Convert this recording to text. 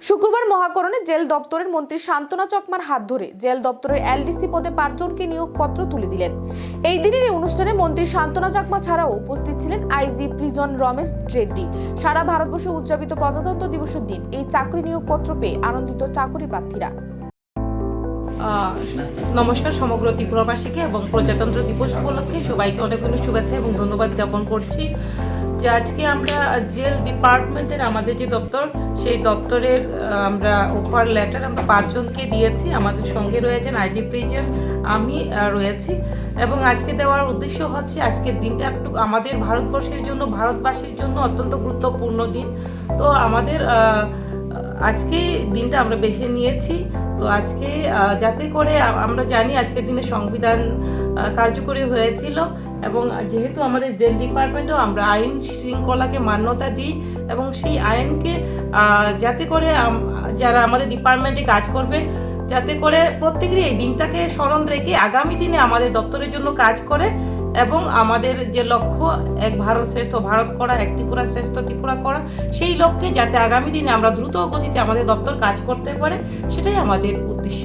শুক্রবার মহাকরণে জেল দপ্তরের মন্ত্রী শান্তনা চকমার হাত ধরে জেল দপ্তরের এলডিসি পদে 5 জনকে নিয়োগপত্র তুলে দিলেন। এই দিনের এই অনুষ্ঠানে মন্ত্রী শান্তনা চকমা ছাড়াও উপস্থিত ছিলেন আইজি প্রিজন রমেশ রেড্ডি। সারা ভারতবর্ষে উদযাপিত প্রজাতন্ত্র দিবসের দিন এই চাকরি নিয়োগপত্র পেয়ে আনন্দিত চাকরি প্রার্থীরা। নমস্কার সমগ্র ত্রিপুরাবাসীকে এবং প্রজাতন্ত্র দিবস উপলক্ষে সবাইকে অনেক অনেক শুভেচ্ছা এবং ধন্যবাদ জ্ঞাপন করছি যে আজকে আমরা জেল ডিপার্টমেন্টের আমাদের যে দপ্তর সেই দপ্তরের আমরা অফার লেটার আমরা 5 জনকে দিয়েছি। আমাদের সঙ্গে রয়েছেন আইজি প্রিজন, আমি রয়েছি এবং আজকে দেওয়ার উদ্দেশ্য হচ্ছে আজকের দিনটা একটু আমাদের ভারতবর্ষের জন্য ভারতবাসীর জন্য অত্যন্ত গুরুত্বপূর্ণ দিন। তো আমাদের আজকে দিনটা আমরা বেছে নিয়েছি। তো আজকে যাতে করে আমরা জানি আজকের দিনে সংবিধান কার্যকরী হয়েছিল এবং যেহেতু আমাদের জেল ডিপার্টমেন্টও আমরা আইন শৃঙ্খলাকে মান্যতা দিই এবং সেই আইনকে যাতে করে যারা আমাদের ডিপার্টমেন্টে কাজ করবে যাতে করে প্রত্যেকেরই এই দিনটাকে স্মরণ রেখে আগামী দিনে আমাদের দপ্তরের জন্য কাজ করে এবং আমাদের যে লক্ষ্য এক ভারত শ্রেষ্ঠ ভারত করা, এক ত্রিপুরা শ্রেষ্ঠ ত্রিপুরা করা, সেই লক্ষ্যে যাতে আগামী দিনে আমরা দ্রুত গতিতে আমাদের দপ্তর কাজ করতে পারে সেটাই আমাদের উদ্দেশ্য।